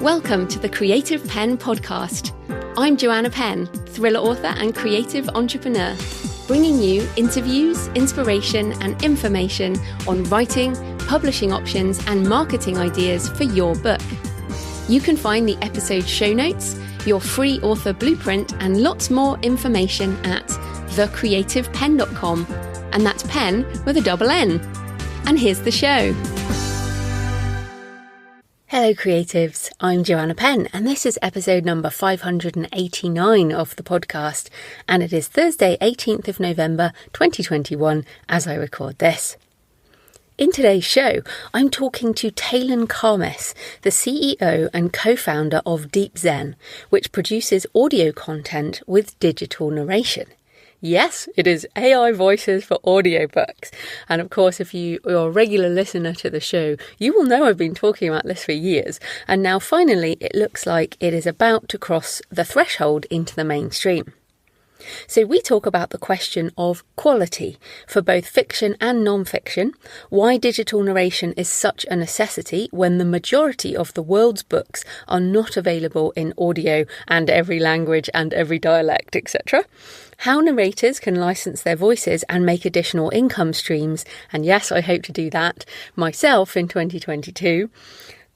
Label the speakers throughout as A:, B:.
A: Welcome to the Creative Penn podcast. I'm Joanna Penn, thriller author and creative entrepreneur, bringing you interviews, inspiration, and information on writing, publishing options, and marketing ideas for your book. You can find the episode show notes, your free author blueprint, and lots more information at thecreativepenn.com. And that's Penn with a double N. And here's the show. Hello creatives, I'm Joanna Penn and this is episode number 589 of the podcast, and it is Thursday 18th of November 2021 as I record this. In today's show, I'm talking to Taylan Kamis, the CEO and co-founder of Deep Zen, which produces audio content with digital narration. Yes, it is AI voices for audiobooks. And of course, if you're a regular listener to the show, you will know I've been talking about this for years. And now finally, it looks like it is about to cross the threshold into the mainstream. So we talk about the question of quality for both fiction and non-fiction, why digital narration is such a necessity when the majority of the world's books are not available in audio and every language and every dialect, etc. How narrators can license their voices and make additional income streams, and yes, I hope to do that myself in 2022.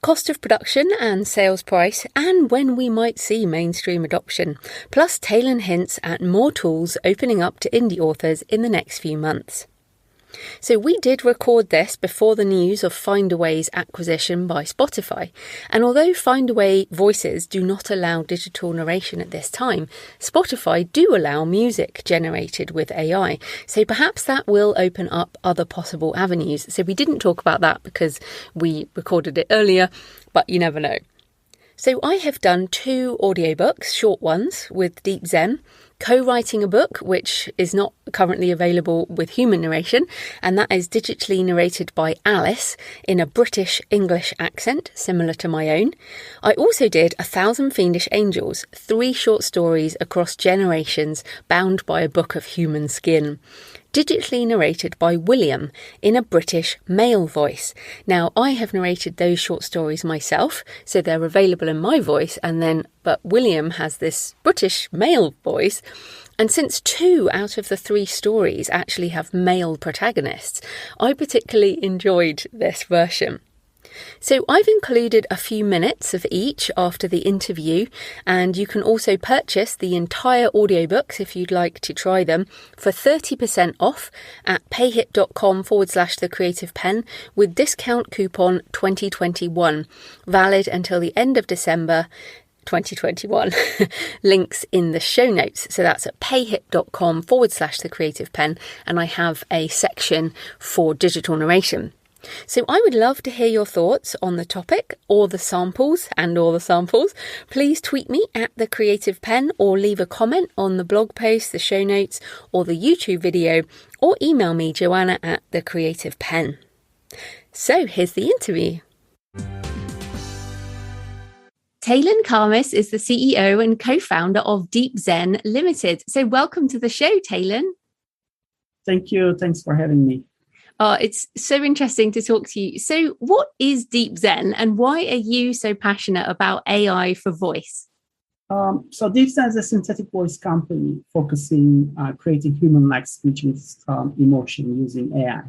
A: Cost of production and sales price, and when we might see mainstream adoption. Plus, Taylan hints at more tools opening up to indie authors in the next few months. So we did record this before the news of Findaway's acquisition by Spotify, and although Findaway voices do not allow digital narration at this time, Spotify do allow music generated with AI, so perhaps that will open up other possible avenues. So we didn't talk about that because we recorded it earlier, but you never know. So I have done 2 audiobooks, short ones, with Deep Zen, co-writing a book which is not currently available with human narration, and that is digitally narrated by Alice in a British English accent similar to my own. I also did 1,000 Fiendish Angels, 3 short stories across generations bound by a book of human skin, digitally narrated by William in a British male voice. Now, I have narrated those short stories myself, so they're available in my voice, but William has this British male voice. And since 2 out of the 3 stories actually have male protagonists, I particularly enjoyed this version. So I've included a few minutes of each after the interview, and you can also purchase the entire audiobooks if you'd like to try them for 30% off at payhip.com/thecreativepenn with discount coupon 2021, valid until the end of December 2021. Links in the show notes. So that's at payhip.com/thecreativepenn, and I have a section for digital narration. So I would love to hear your thoughts on the topic or the samples. Please tweet me at The Creative Penn or leave a comment on the blog post, the show notes, or the YouTube video, or email me, Joanna at The Creative Penn. So here's the interview. Taylan Kamis is the CEO and co-founder of Deep Zen Limited. So welcome to the show, Taylan.
B: Thank you. Thanks for having me.
A: It's so interesting to talk to you. So what is Deep Zen and why are you so passionate about AI for voice?
B: So Deep Zen is a synthetic voice company focusing on creating human-like speech with emotion using AI.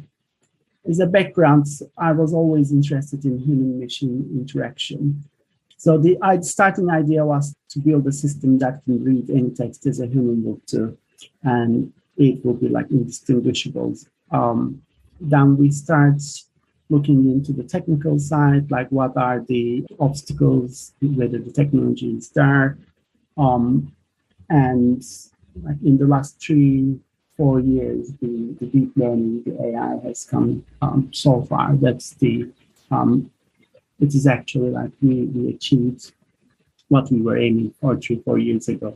B: As a background, I was always interested in human-machine interaction. So the starting idea was to build a system that can read any text as a human would do, and it will be like indistinguishable. Then we start looking into the technical side, like what are the obstacles, whether the technology is there. And like in the last 3-4 years, the deep learning, the AI has come so far. It is actually like we achieved what we were aiming for 3-4 years ago,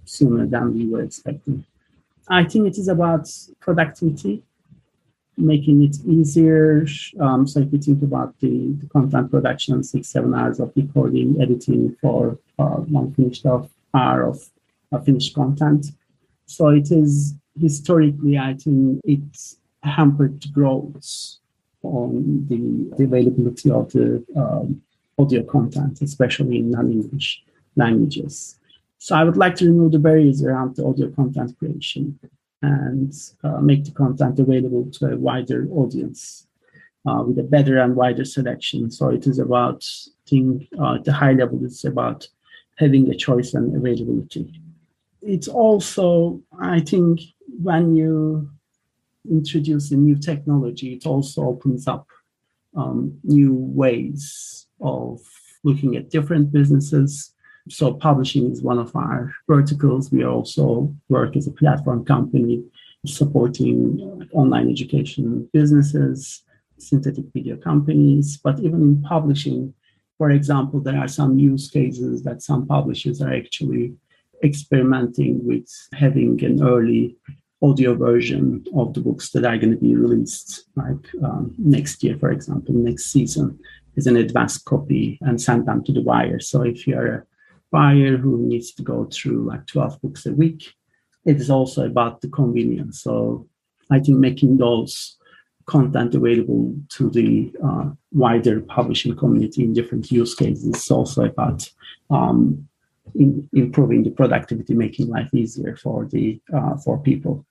B: sooner than we were expecting. I think it is about productivity, making it easier. So if you think about the content production, 6-7 hours of recording, editing for one finished hour of finished content. So it is historically, I think it's hampered growth on the availability of the audio content, especially in non-English languages. So I would like to remove the barriers around the audio content creation and make the content available to a wider audience with a better and wider selection. So it is about, at the high level, it's about having a choice and availability. It's also, I think, when you introduce a new technology, it also opens up new ways of looking at different businesses. So publishing is one of our verticals. We also work as a platform company supporting online education businesses, synthetic video companies. But even in publishing, for example, there are some use cases that some publishers are actually experimenting with having an early audio version of the books that are going to be released, like next year, for example, next season, as an advanced copy and send them to the buyer. So if you're a buyer who needs to go through like 12 books a week, it is also about the convenience. So I think making those content available to the wider publishing community in different use cases is also about improving the productivity, making life easier for people.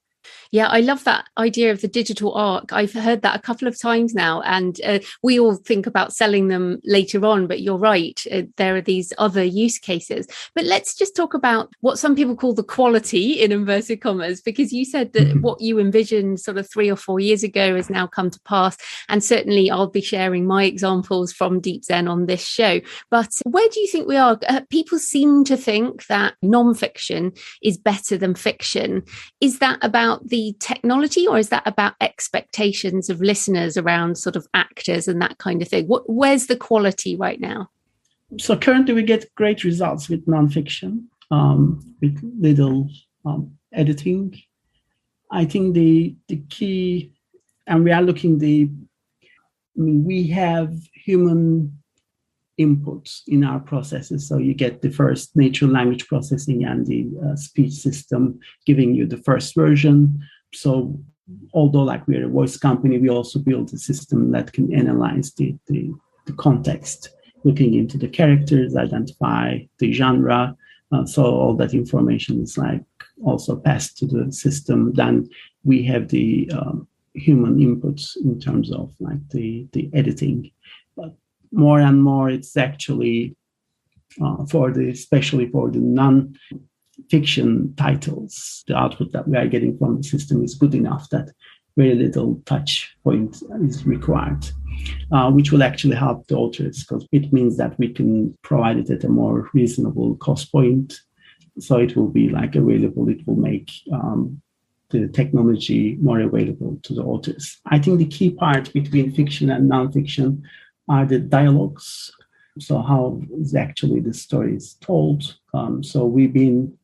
A: Yeah, I love that idea of the digital arc. I've heard that a couple of times now, and we all think about selling them later on, but you're right, there are these other use cases. But let's just talk about what some people call the quality in inverted commas, because you said that what you envisioned sort of 3 or 4 years ago has now come to pass. And certainly I'll be sharing my examples from DeepZen on this show. But where do you think we are? People seem to think that non-fiction is better than fiction. Is that about the technology, or is that about expectations of listeners around sort of actors and that kind of thing? Where's the quality right now?
B: So currently we get great results with nonfiction, with little editing. I think the key, and we are looking we have human inputs in our processes. So you get the first natural language processing and the speech system giving you the first version. So although like we're a voice company, we also build a system that can analyze the context, looking into the characters, identify the genre. So all that information is like also passed to the system. Then we have the human inputs in terms of like the editing. But more and more, it's actually especially for the non-fiction titles, the output that we are getting from the system is good enough that very little touch point is required, which will actually help the authors, because it means that we can provide it at a more reasonable cost point. So it will be like available. It will make the technology more available to the authors. I think the key part between fiction and non-fiction are the dialogues. So how is actually the story is told. So we've been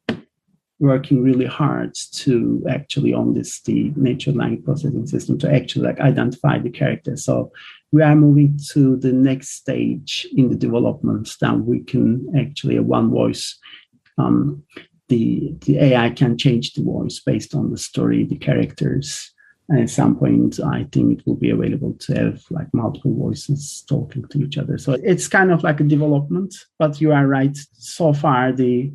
B: working really hard to actually on the natural language processing system to actually like identify the characters. So we are moving to the next stage in the development that we can actually have one voice. The AI can change the voice based on the story, the characters. And at some point, I think it will be available to have like multiple voices talking to each other. So it's kind of like a development, but you are right. So far, the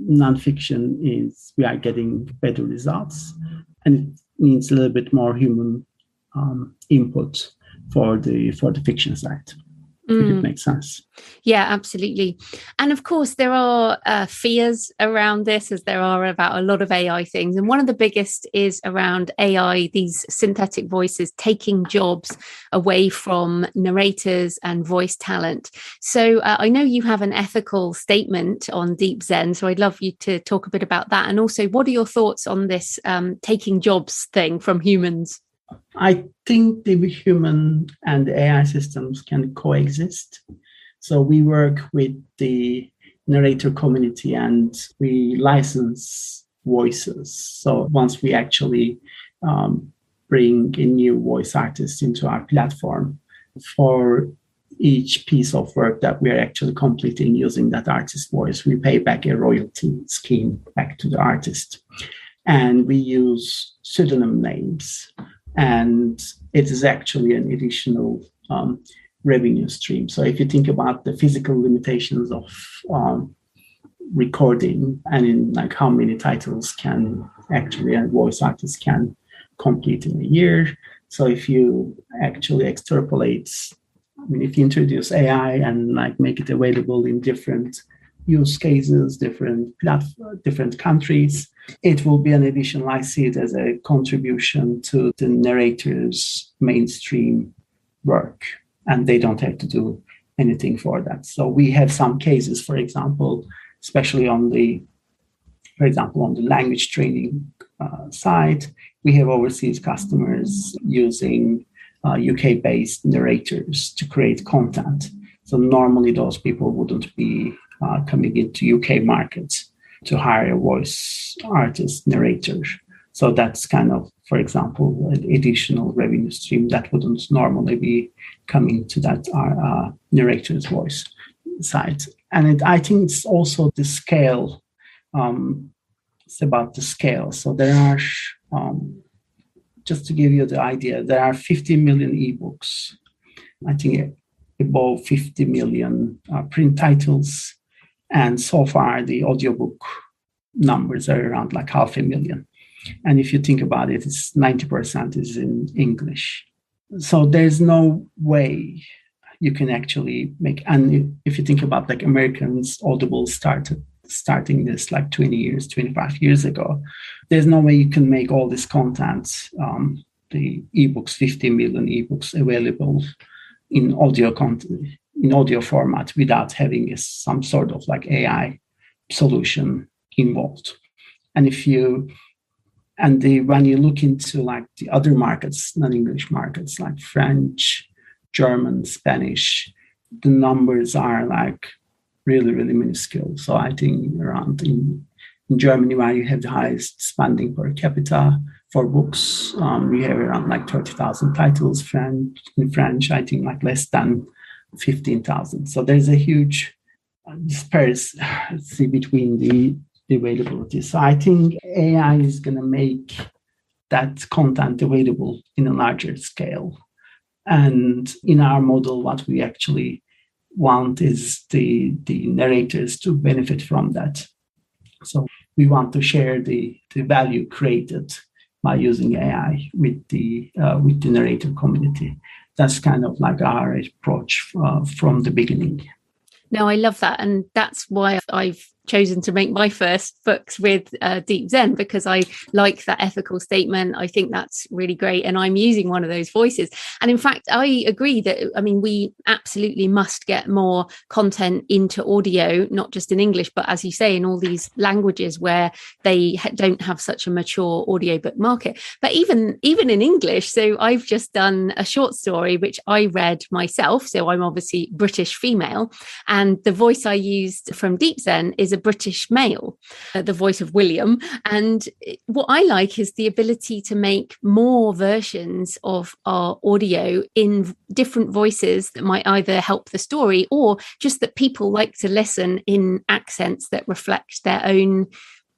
B: nonfiction we are getting better results, and it needs a little bit more human input for the fiction side. If it makes sense.
A: Yeah, absolutely. And of course, there are fears around this, as there are about a lot of AI things. And one of the biggest is around AI, these synthetic voices taking jobs away from narrators and voice talent. So I know you have an ethical statement on DeepZen, so I'd love you to talk a bit about that. And also, what are your thoughts on this taking jobs thing from humans?
B: I think the human and the AI systems can coexist. So we work with the narrator community and we license voices. So once we actually bring a new voice artist into our platform, for each piece of work that we are actually completing using that artist's voice, we pay back a royalty scheme back to the artist. And we use pseudonym names. And it is actually an additional revenue stream. So if you think about the physical limitations of recording and in like how many titles can actually a voice artist can complete in a year. So if you actually extrapolate, I mean, if you introduce AI and like make it available in different use cases, different countries, it will be an additional. I see it as a contribution to the narrator's mainstream work, and they don't have to do anything for that. So we have some cases, for example, especially on the language training side, we have overseas customers using UK-based narrators to create content. So normally those people wouldn't be coming into UK markets to hire a voice artist narrator. So that's kind of, for example, an additional revenue stream that wouldn't normally be coming to that narrator's voice side. And I think it's also the scale. It's about the scale. So there are, just to give you the idea, there are 50 million ebooks. I think above 50 million print titles. And so far, the audiobook numbers are around like 500,000. And if you think about it, it's 90% is in English. So there's no way you can actually make, and if you think about like Americans, Audible starting this like 20 years, 25 years ago, there's no way you can make all this content, the ebooks, 50 million ebooks available in audio content, in audio format without having some sort of like AI solution involved. And when you look into like the other markets, non-English markets like French, German, Spanish, the numbers are like really, really minuscule. So I think around in Germany, where you have the highest spending per capita for books, we have around like 30,000 titles. In French, I think like less than 15,000. So there's a huge disparity between the availability. So I think AI is going to make that content available in a larger scale. And in our model, what we actually want is the narrators to benefit from that. So we want to share the value created by using AI with the narrator community. That's kind of like our approach from the beginning.
A: No, I love that. And that's why I've chosen to make my first books with Deep Zen, because I like that ethical statement. I think that's really great. And I'm using one of those voices. And in fact, I agree that, I mean, we absolutely must get more content into audio, not just in English, but as you say, in all these languages where they don't have such a mature audiobook market. But even in English, so I've just done a short story, which I read myself. So I'm obviously British female. And the voice I used from Deep Zen is a British male, the voice of William. And what I like is the ability to make more versions of our audio in different voices that might either help the story or just that people like to listen in accents that reflect their own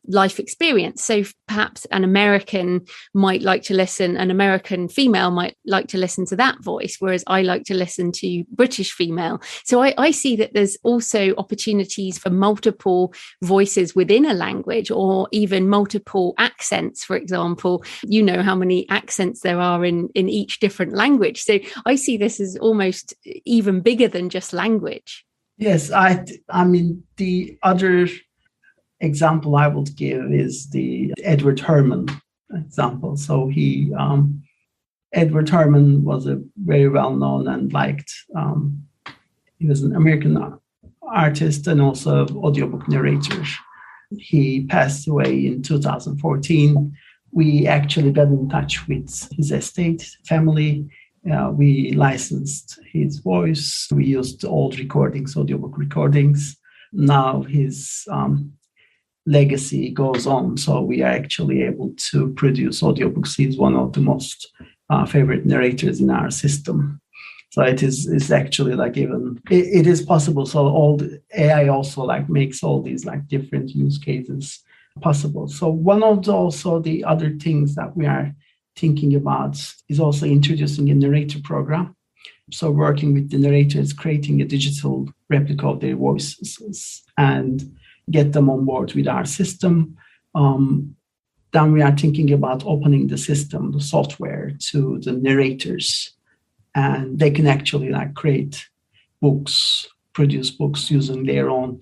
A: life experience. So perhaps an American female might like to listen to that voice, whereas I like to listen to British female. So I see that there's also opportunities for multiple voices within a language, or even multiple accents, for example. You know how many accents there are in each different language. So I see this as almost even bigger than just language.
B: Yes, I mean, the other example I would give is the Edward Herman example. So Edward Herman was a very well-known and liked, he was an American artist and also audiobook narrator. He passed away in 2014. We actually got in touch with his estate, family. We licensed his voice. We used old recordings, audiobook recordings. Now his legacy goes on. So we are actually able to produce audiobooks. He's one of the most favorite narrators in our system. So it's actually like it is possible. So all the AI also like makes all these like different use cases possible. So one of the other things that we are thinking about is also introducing a narrator program. So working with the narrators, creating a digital replica of their voices and get them on board with our system. Then we are thinking about opening the system, the software, to the narrators, and they can actually create books, produce books using their own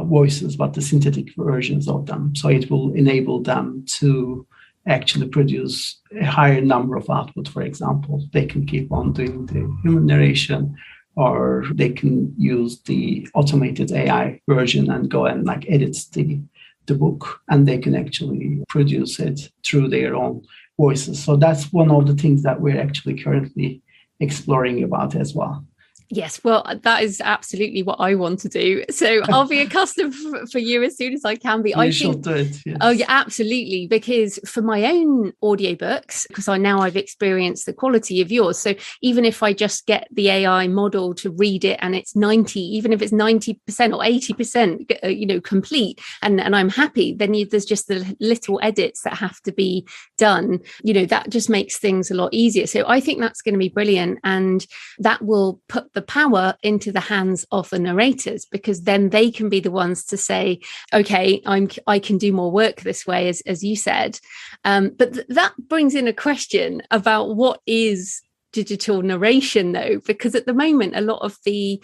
B: voices, but the synthetic versions of them. So it will enable them to actually produce a higher number of output. For example, they can keep on doing the human narration, or they can use the automated AI version and go and edit the book, and they can actually produce it through their own voices. So that's one of the things that we're actually currently exploring about as well.
A: Yes, well, that is absolutely what I want to do. So I'll be a customer for you as soon as I can be.
B: You should do it. Yes.
A: Oh, yeah, absolutely. Because for my own audiobooks, because I've experienced the quality of yours. So even if I just get the AI model to read it and it's 90, even if it's 90% or 80%, complete, and I'm happy, then there's just the little edits that have to be done. That just makes things a lot easier. So I think that's going to be brilliant. And that will put the power into the hands of the narrators, because then they can be the ones to say, okay, I can do more work this way, as you said. But that brings in a question about what is digital narration, though, because at the moment, a lot of the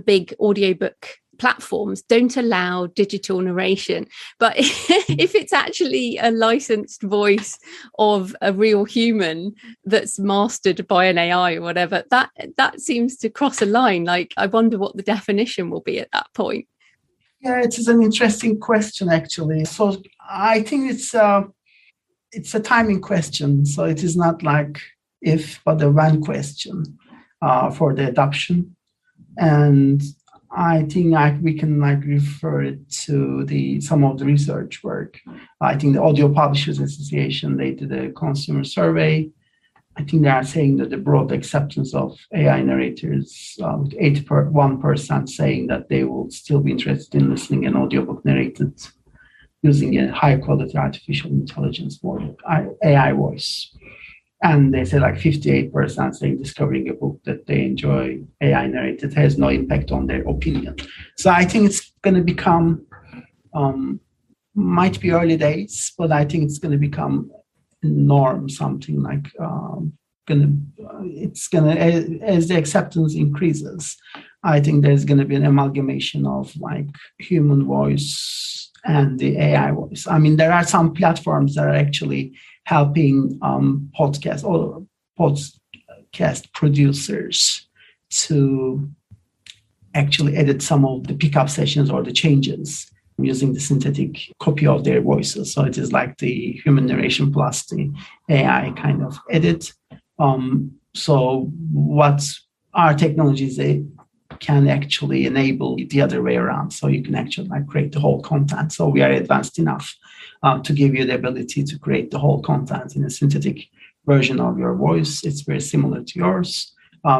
A: big audiobook platforms don't allow digital narration. But if it's actually a licensed voice of a real human that's mastered by an AI or whatever, that seems to cross a line. I wonder what the definition will be at that point.
B: Yeah, it is an interesting question, actually. So I think it's a timing question. So it is not if, but a when question for the adoption. And I think we can refer it to some of the research work. I think the Audio Publishers Association, they did a consumer survey. I think they are saying that the broad acceptance of AI narrators, 81% saying that they will still be interested in listening an audiobook narrated using a high quality artificial intelligence AI voice. And they say 58% saying discovering a book that they enjoy AI narrated has no impact on their opinion. So I think it's going to become, might be early days, but I think it's going to become a norm, something as the acceptance increases, I think there's going to be an amalgamation of human voice and the AI voice. I mean, there are some platforms that are actually helping podcast producers to actually edit some of the pickup sessions or the changes using the synthetic copy of their voices. So it is the human narration plus the AI kind of edit. So what our technologies, they can actually enable the other way around. So you can actually create the whole content. So we are advanced enough to give you the ability to create the whole content in a synthetic version of your voice. It's very similar to yours.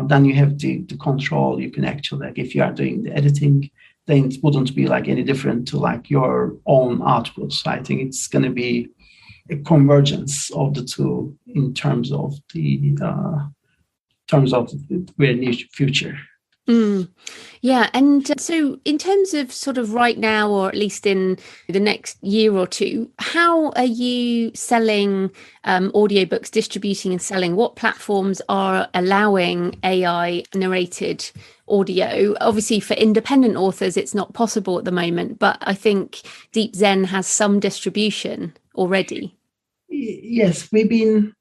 B: Then you have the control. You can actually, if you are doing the editing, then it wouldn't be any different to your own output. So I think it's going to be a convergence of the two in terms of the very near future.
A: Yeah. And so in terms of sort of right now, or at least in the next year or two, how are you selling audiobooks, distributing and selling? What platforms are allowing AI narrated audio? Obviously, for independent authors, it's not possible at the moment, but I think DeepZen has some distribution already.
B: Yes, we've been,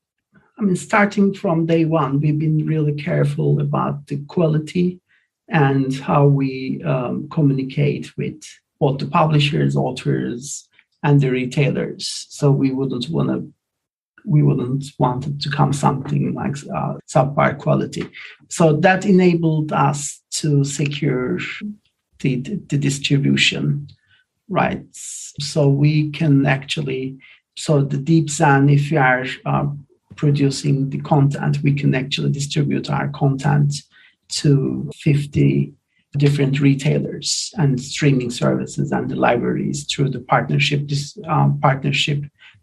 B: starting from day one, we've been really careful about the quality and how we communicate with both the publishers, authors, and the retailers. So we wouldn't want it to come something like subpar quality. So that enabled us to secure the distribution, right? So we can actually, so the DeepZen, if you are producing the content, we can actually distribute our content to 50 different retailers and streaming services and the libraries through the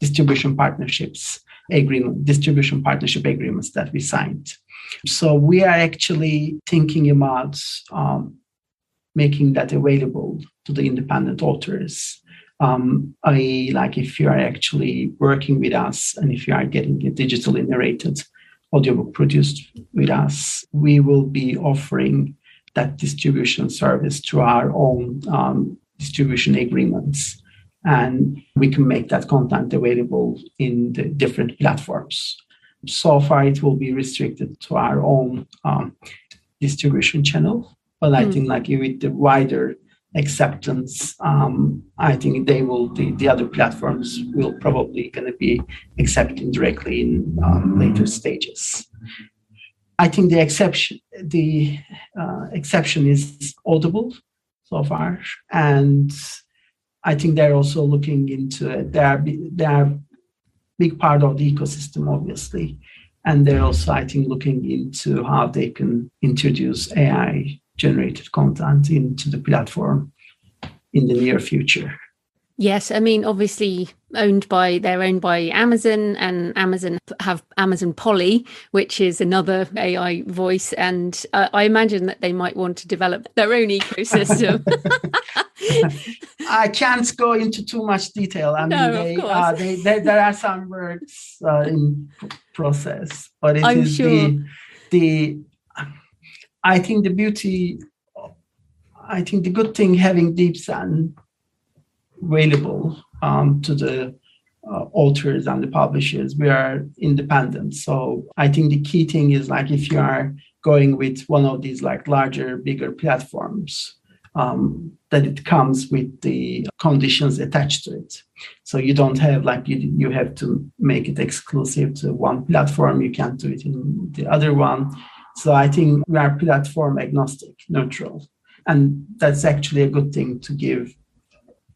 B: distribution partnership agreements that we signed. So we are actually thinking about making that available to the independent authors. If you are actually working with us and if you are getting a digitally narrated audiobook produced with us, we will be offering that distribution service through our own distribution agreements. And we can make that content available in the different platforms. So far, it will be restricted to our own distribution channel. But I think with the wider acceptance, I think the other platforms will probably going to be accepting directly in later stages. I think the exception is Audible so far, and I think they're also looking into it. They are big part of the ecosystem, obviously, and they're also, I think, looking into how they can introduce AI-generated content into the platform in the near future.
A: Yes, I mean, obviously they're owned by Amazon, and Amazon have Amazon Polly, which is another AI voice. And I imagine that they might want to develop their own ecosystem.
B: I can't go into too much detail. I mean, there are some works in process, but
A: I'm sure.
B: I think the good thing having Deep Zen available to the authors and the publishers, we are independent. So I think the key thing is if you are going with one of these larger, bigger platforms, that it comes with the conditions attached to it. So you don't have you have to make it exclusive to one platform. You can't do it in the other one. So I think we are platform agnostic, neutral. And that's actually a good thing to give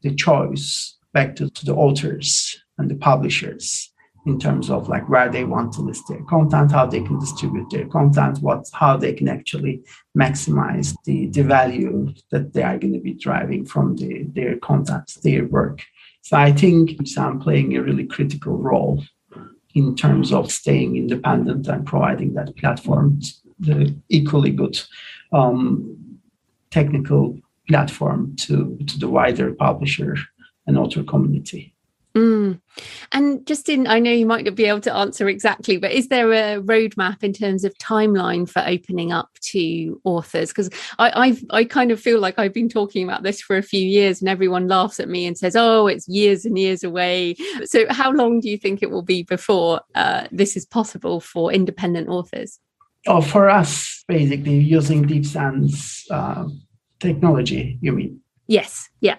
B: the choice back to the authors and the publishers in terms of where they want to list their content, how they can distribute their content, how they can actually maximize the value that they are going to be driving from their content, their work. So I think I'm playing a really critical role in terms of staying independent and providing that platform, the equally good technical platform to the wider publisher and author community.
A: And Justin, I know you might not be able to answer exactly, but is there a roadmap in terms of timeline for opening up to authors? Because I kind of feel like I've been talking about this for a few years and everyone laughs at me and says, oh, it's years and years away. So how long do you think it will be before this is possible for independent authors?
B: Oh, for us, basically using Deep Zen's technology, you mean?
A: Yes. Yeah.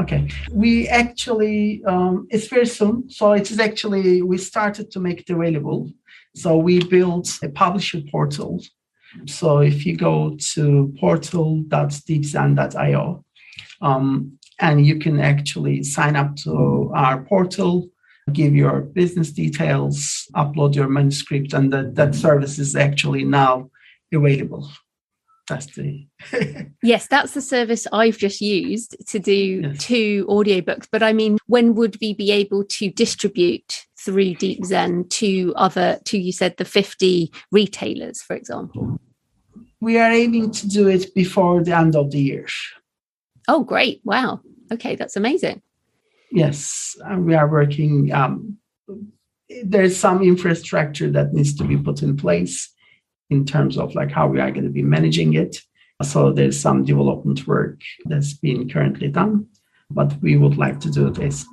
B: Okay. We actually, it's very soon. So it is actually, we started to make it available. So we built a publisher portal. So if you go to portal.deepzen.io, and you can actually sign up to our portal, give your business details, upload your manuscript, and that service is actually now available. That's the
A: Yes, that's the service I've just used to do 2 audiobooks. But I mean, when would we be able to distribute through DeepZen to you said the 50 retailers, for example?
B: We are aiming to do it before the end of the year.
A: Oh, great. Wow. Okay, that's amazing.
B: Yes, we are working. There's some infrastructure that needs to be put in place in terms of how we are going to be managing it. So there's some development work that's being currently done, but we would like to do it as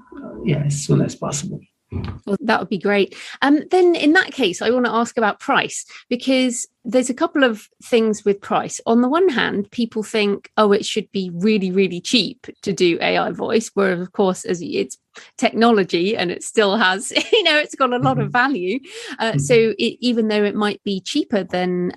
B: soon as possible.
A: Well, that would be great. Then in that case, I want to ask about price, because there's a couple of things with price. On the one hand, people think, oh, it should be really, really cheap to do AI voice, where of course, as it's technology and it still has, it's got a lot of value. So even though it might be cheaper than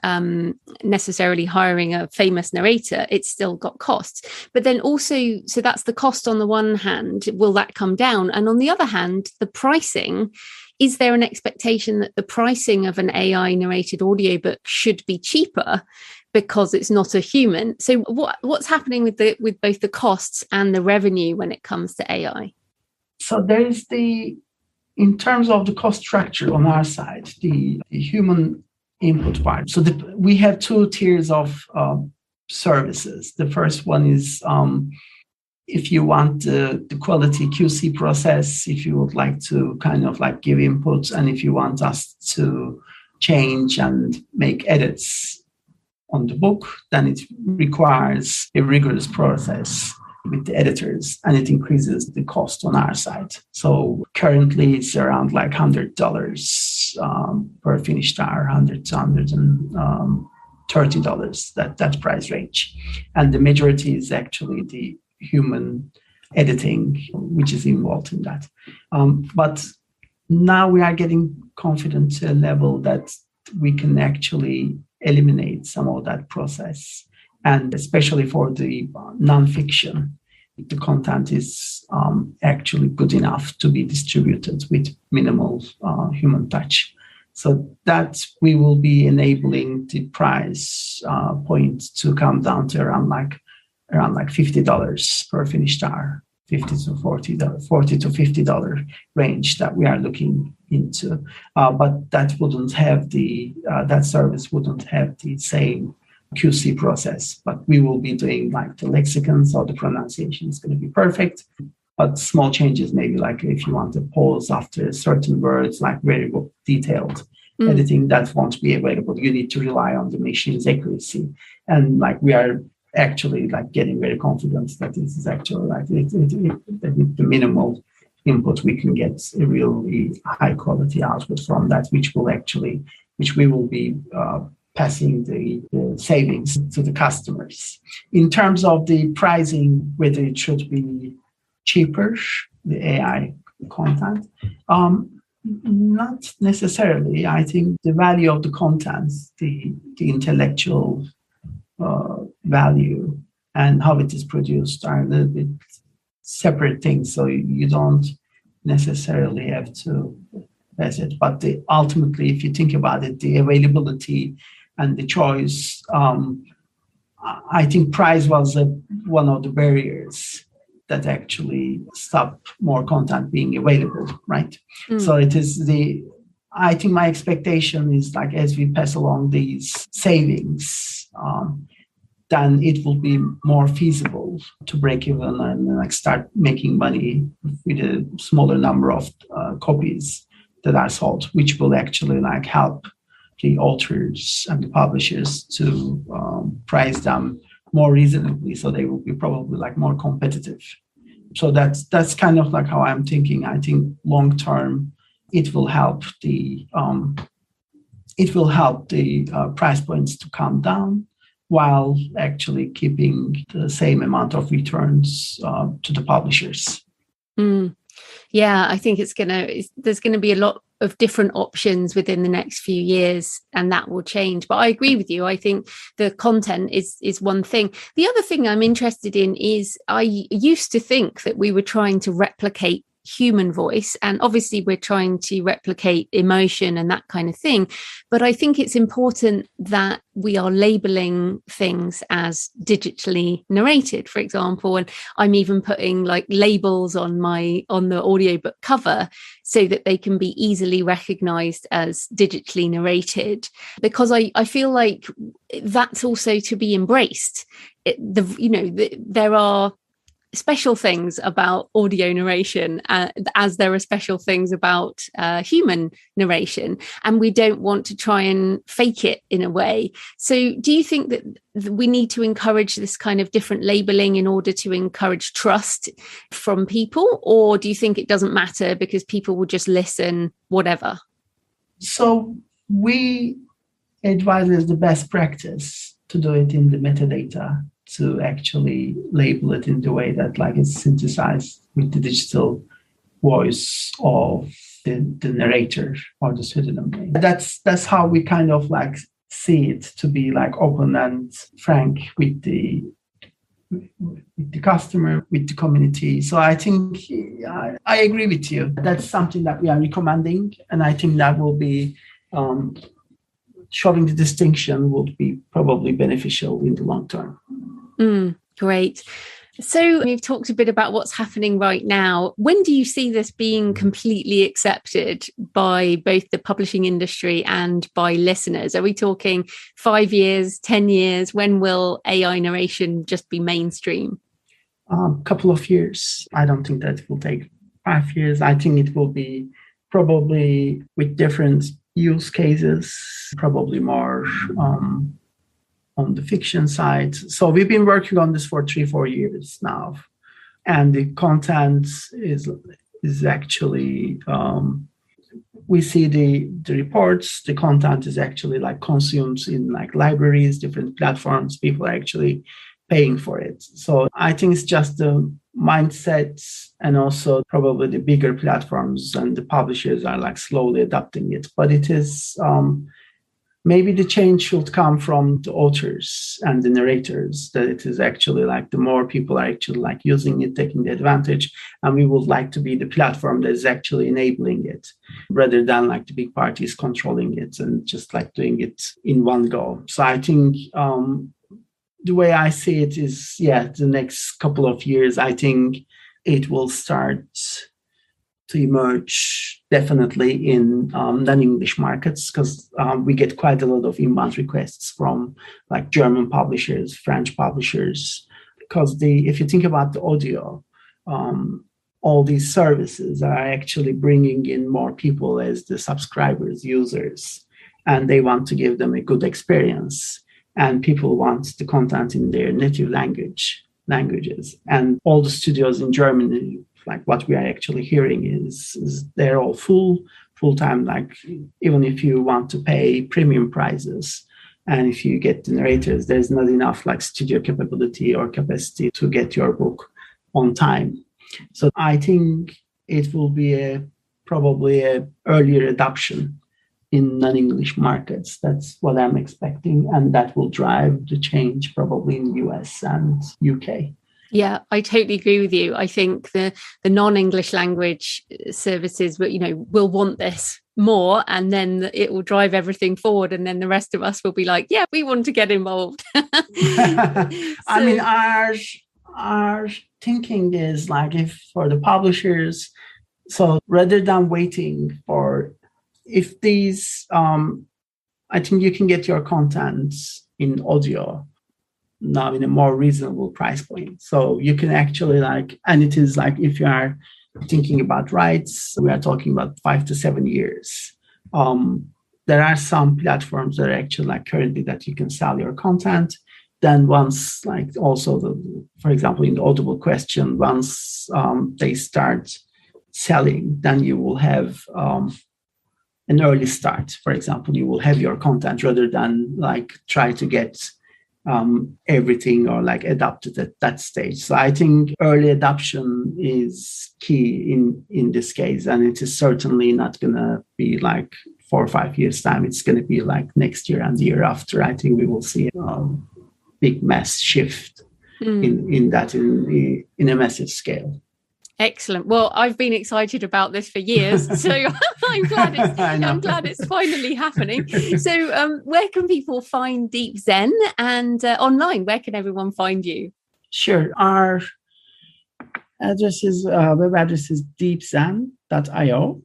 A: necessarily hiring a famous narrator, it's still got costs. But then also, so that's the cost on the one hand, will that come down? And on the other hand, the pricing, is there an expectation that the pricing of an AI narrated audiobook should be cheaper because it's not a human? So what's happening with both the costs and the revenue when it comes to AI?
B: So there is in terms of the cost structure on our side, the human input part. So we have two tiers of services. The first one is if you want the quality QC process, if you would like to kind of like give inputs, and if you want us to change and make edits on the book, then it requires a rigorous process with the editors, and it increases the cost on our side. So currently it's around like $100 per finished hour, $100 to $130, that price range. And the majority is actually the human editing, which is involved in that. But now we are getting confident to a level that we can actually eliminate some of that process. And especially for the nonfiction, the content is actually good enough to be distributed with minimal human touch. So that we will be enabling the price point to come down to around like $50 per finished hour, $50 to $50 range that we are looking into. But that wouldn't have that service wouldn't have the same QC process, but we will be doing like the lexicon, so the pronunciation is going to be perfect. But small changes, maybe like if you want to pause after certain words, like very detailed editing, that won't be available. You need to rely on the machine's accuracy. And like we are actually like getting very confident that this is actually like with the minimal input, we can get a really high quality output from that, which we will be passing the savings to the customers. In terms of the pricing, whether it should be cheaper, the AI content, not necessarily. I think the value of the content, the intellectual value and how it is produced are a little bit separate things. So you don't necessarily have to pass it. But ultimately, if you think about it, the availability and the choice, I think price was one of the barriers that actually stopped more content being available, right? So it is I think my expectation is like as we pass along these savings, then it will be more feasible to break even and like start making money with a smaller number of copies that are sold, which will actually like help the authors and the publishers to price them more reasonably, so they will be probably like more competitive. So that's kind of like how I'm thinking. I think long term, it will help the price points to come down, while actually keeping the same amount of returns to the publishers.
A: Yeah, I think there's going to be a lot of different options within the next few years, and that will change. But I agree with you. I think the content is one thing. The other thing I'm interested in is I used to think that we were trying to replicate human voice, and obviously we're trying to replicate emotion and that kind of thing, but I think it's important that we are labeling things as digitally narrated, for example, and I'm even putting like labels on the audiobook cover so that they can be easily recognized as digitally narrated, because I feel like that's also to be embraced. There are special things about audio narration as there are special things about human narration, and we don't want to try and fake it in a way. So do you think that we need to encourage this kind of different labeling in order to encourage trust from people, or do you think it doesn't matter because people will just listen whatever?
B: So we advise as the best practice to do it in the metadata, to actually label it in the way that like it's synthesized with the digital voice of the narrator or the pseudonym name. That's how we kind of like see it, to be like open and frank with the customer, with the community. So I think I agree with you. That's something that we are recommending, and I think that will be showing the distinction would be probably beneficial in the long term.
A: Great. So you've talked a bit about what's happening right now. When do you see this being completely accepted by both the publishing industry and by listeners? Are we talking 5 years, 10 years? When will AI narration just be mainstream?
B: Couple of years. I don't think that it will take 5 years. I think it will be probably with different use cases, probably more on the fiction side. So we've been working on this for 3-4 years now. And the content is actually, we see the reports, the content is actually like consumed in like libraries, different platforms, people are actually paying for it. So I think it's just the mindset, and also probably the bigger platforms and the publishers are like slowly adopting it. But it is, maybe the change should come from the authors and the narrators, that it is actually like the more people are actually like using it, taking the advantage, and we would like to be the platform that is actually enabling it, rather than like the big parties controlling it and just like doing it in one go. So I think the way I see it is, the next couple of years, I think it will start to emerge definitely in non-English markets, because we get quite a lot of inbound requests from like German publishers, French publishers, because if you think about the audio, all these services are actually bringing in more people as the subscribers, users, and they want to give them a good experience. And people want the content in their native languages. And all the studios in Germany, like what we are actually hearing is they're all full-time, like even if you want to pay premium prices, and if you get the narrators, there's not enough like studio capability or capacity to get your book on time. So I think it will be probably a earlier adoption in non-English markets. That's what I'm expecting. And that will drive the change probably in the US and UK.
A: Yeah, I totally agree with you. I think the non-English language services, will want this more, and then it will drive everything forward. And then the rest of us will be like, yeah, we want to get involved.
B: I mean, our thinking is like, if for the publishers, so rather than waiting for, if these, I think you can get your content in audio now in a more reasonable price point. So you can actually and it is like, if you are thinking about rights, we are talking about 5 to 7 years. There are some platforms that are actually like currently that you can sell your content. Then once like also for example, in the Audible question, once they start selling, then you will have an early start. For example, you will have your content rather than like try to get everything or like adopted at that stage. So I think early adoption is key in this case, and it is certainly not going to be like 4 or 5 years time. It's going to be like next year and the year after. I think we will see a big mass shift in a massive scale.
A: Excellent. Well, I've been excited about this for years, so I'm glad it's finally happening. So where can people find Deep Zen, and online, where can everyone find you?
B: Sure. Our web address is deepzen.io.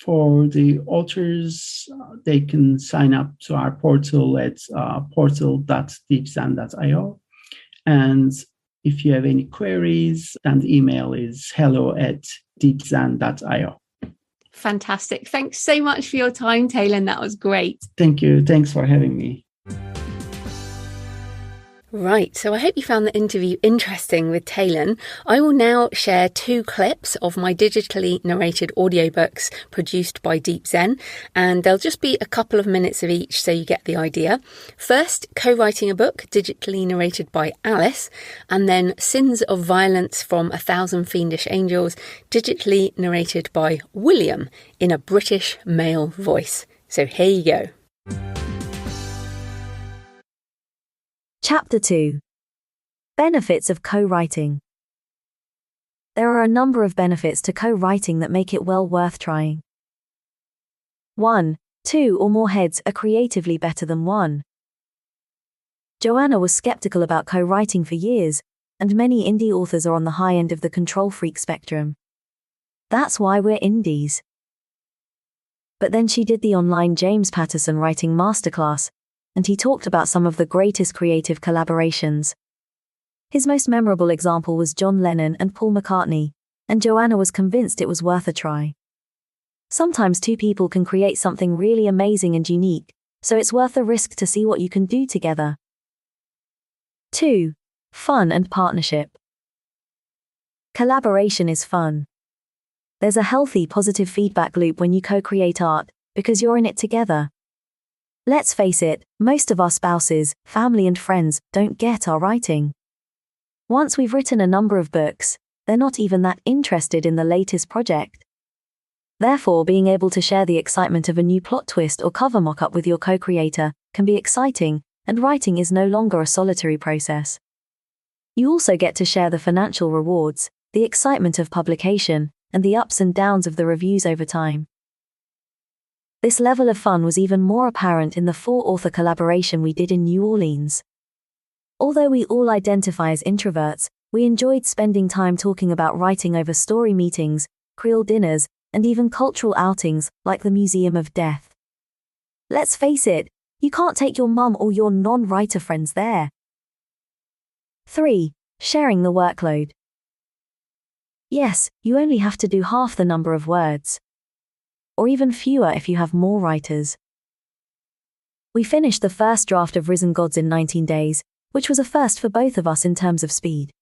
B: For the authors, they can sign up to our portal at portal.deepzen.io. And if you have any queries, then the email is hello@deepzen.io.
A: Fantastic. Thanks so much for your time, Taylan. That was great.
B: Thank you. Thanks for having me.
A: Right, so I hope you found the interview interesting with Taylan. I will now share 2 clips of my digitally narrated audiobooks produced by Deep Zen, and there'll just be a couple of minutes of each so you get the idea. First, co-writing a book digitally narrated by Alice, and then Sins of Violence from 1,000 Fiendish Angels, digitally narrated by William in a British male voice. So here you go.
C: Chapter 2. Benefits of co-writing. There are a number of benefits to co-writing that make it well worth trying. 1. 2 or more heads are creatively better than 1. Joanna was skeptical about co-writing for years, and many indie authors are on the high end of the control freak spectrum. That's why we're indies. But then she did the online James Patterson writing masterclass, and he talked about some of the greatest creative collaborations. His most memorable example was John Lennon and Paul McCartney, and Joanna was convinced it was worth a try. Sometimes two people can create something really amazing and unique, so it's worth the risk to see what you can do together. 2. Fun and partnership. Collaboration is fun. There's a healthy, positive feedback loop when you co-create art, because you're in it together. Let's face it, most of our spouses, family and friends don't get our writing. Once we've written a number of books, they're not even that interested in the latest project. Therefore, being able to share the excitement of a new plot twist or cover mock-up with your co-creator can be exciting, and writing is no longer a solitary process. You also get to share the financial rewards, the excitement of publication, and the ups and downs of the reviews over time. This level of fun was even more apparent in the 4-author collaboration we did in New Orleans. Although we all identify as introverts, we enjoyed spending time talking about writing over story meetings, Creole dinners, and even cultural outings like the Museum of Death. Let's face it, you can't take your mum or your non-writer friends there. 3. Sharing the workload. Yes, you only have to do half the number of words. Or even fewer if you have more writers. We finished the first draft of Risen Gods in 19 days, which was a first for both of us in terms of speed.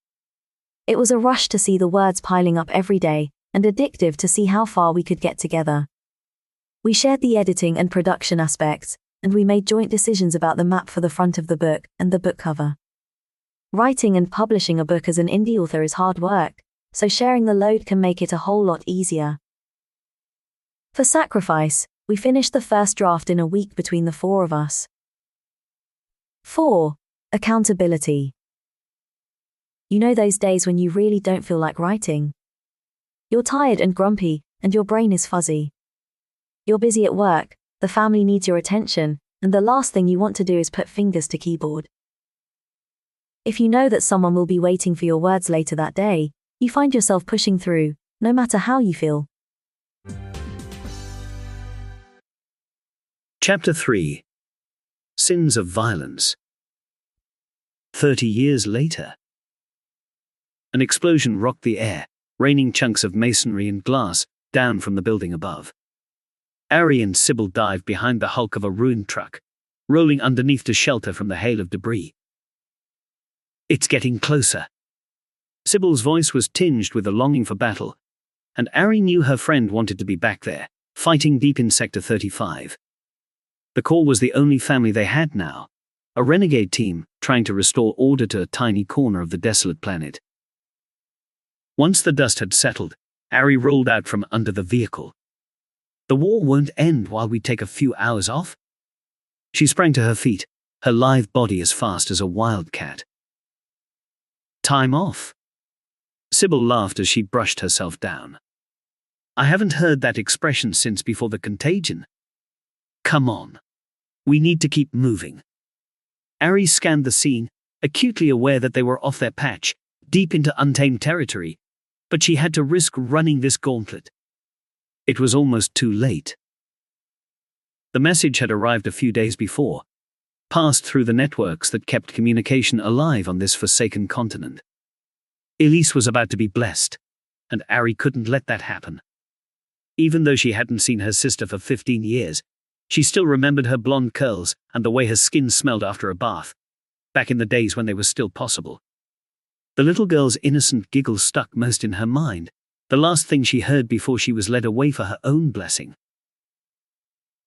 C: It was a rush to see the words piling up every day, and addictive to see how far we could get together. We shared the editing and production aspects, and we made joint decisions about the map for the front of the book and the book cover. Writing and publishing a book as an indie author is hard work, so sharing the load can make it a whole lot easier. For Sacrifice, we finished the first draft in a week between the 4 of us. 4. Accountability. You know those days when you really don't feel like writing? You're tired and grumpy, and your brain is fuzzy. You're busy at work, the family needs your attention, and the last thing you want to do is put fingers to keyboard. If you know that someone will be waiting for your words later that day, you find yourself pushing through, no matter how you feel.
D: Chapter 3. Sins of Violence. 30 years later. An explosion rocked the air, raining chunks of masonry and glass down from the building above. Ari and Sybil dived behind the hulk of a ruined truck, rolling underneath to shelter from the hail of debris. It's getting closer. Sybil's voice was tinged with a longing for battle, and Ari knew her friend wanted to be back there, fighting deep in Sector 35. The Core was the only family they had now, a renegade team trying to restore order to a tiny corner of the desolate planet. Once the dust had settled, Ari rolled out from under the vehicle. The war won't end while we take a few hours off. She sprang to her feet, her lithe body as fast as a wildcat. Time off? Sybil laughed as she brushed herself down. I haven't heard that expression since before the contagion. Come on. We need to keep moving. Ari scanned the scene, acutely aware that they were off their patch, deep into untamed territory, but she had to risk running this gauntlet. It was almost too late. The message had arrived a few days before, passed through the networks that kept communication alive on this forsaken continent. Elise was about to be blessed, and Ari couldn't let that happen. Even though she hadn't seen her sister for 15 years, she still remembered her blonde curls and the way her skin smelled after a bath, back in the days when they were still possible. The little girl's innocent giggle stuck most in her mind, the last thing she heard before she was led away for her own blessing.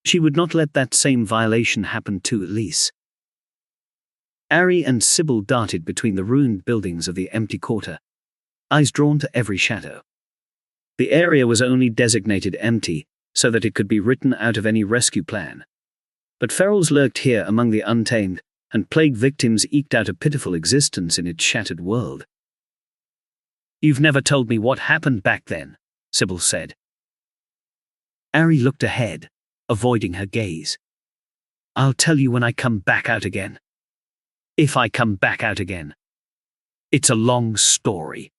D: She would not let that same violation happen to Elise. Ari and Sybil darted between the ruined buildings of the empty quarter, eyes drawn to every shadow. The area was only designated empty so that it could be written out of any rescue plan. But ferals lurked here among the untamed, and plague victims eked out a pitiful existence in its shattered world. You've never told me what happened back then, Sybil said. Ari looked ahead, avoiding her gaze. I'll tell you when I come back out again. if I come back out again. It's a long story.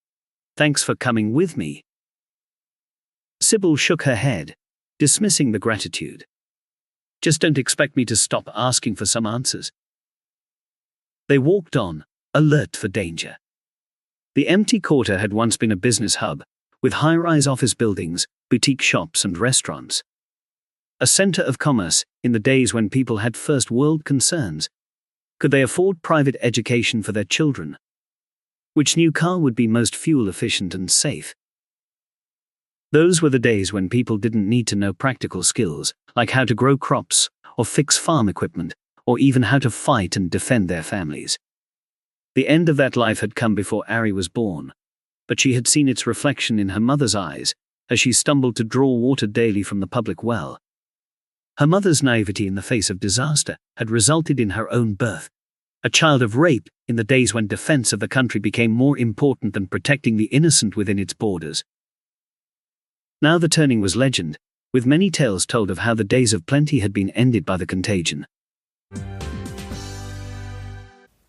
D: Thanks for coming with me." Sybil shook her head, dismissing the gratitude. "Just don't expect me to stop asking for some answers." They walked on, alert for danger. The empty quarter had once been a business hub, with high-rise office buildings, boutique shops and restaurants. A center of commerce in the days when people had first-world concerns. Could they afford private education for their children? Which new car would be most fuel-efficient and safe? Those were the days when people didn't need to know practical skills, like how to grow crops, or fix farm equipment, or even how to fight and defend their families. The end of that life had come before Ari was born, but she had seen its reflection in her mother's eyes as she stumbled to draw water daily from the public well. Her mother's naivety in the face of disaster had resulted in her own birth, a child of rape in the days when defense of the country became more important than protecting the innocent within its borders. Now the turning was legend, with many tales told of how the days of plenty had been ended by the contagion.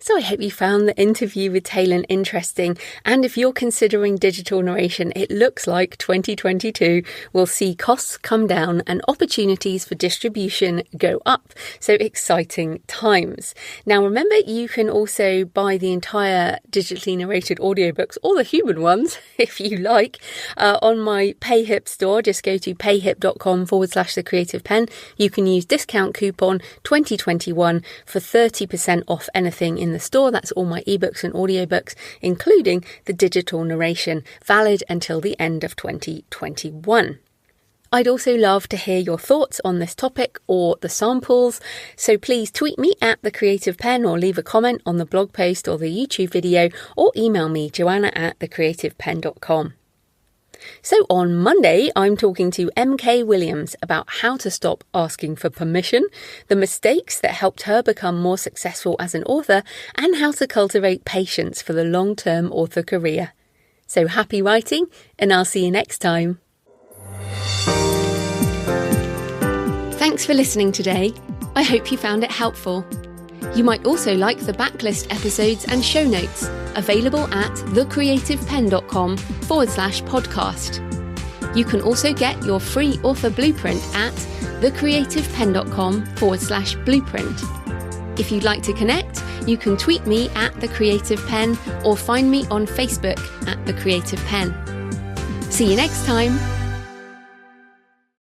A: So I hope you found the interview with Taylan interesting, and if you're considering digital narration, it looks like 2022 will see costs come down and opportunities for distribution go up. So exciting times. Now remember, you can also buy the entire digitally narrated audiobooks, or the human ones, if you like, on my PayHip store. Just go to payhip.com/thecreativepen. You can use discount coupon 2021 for 30% off anything in the store. That's all my ebooks and audiobooks, including the digital narration, valid until the end of 2021. I'd also love to hear your thoughts on this topic or the samples, so please tweet me at The Creative Pen, or leave a comment on the blog post or the YouTube video, or email me, joanna@thecreativepen.com. So on Monday, I'm talking to MK Williams about how to stop asking for permission, the mistakes that helped her become more successful as an author, and how to cultivate patience for the long-term author career. So happy writing, and I'll see you next time. Thanks for listening today. I hope you found it helpful. You might also like the backlist episodes and show notes, available at thecreativepen.com/podcast. You can also get your free author blueprint at thecreativepen.com/blueprint. If you'd like to connect, you can tweet me at The Creative Pen, or find me on Facebook at The Creative Pen. See you next time.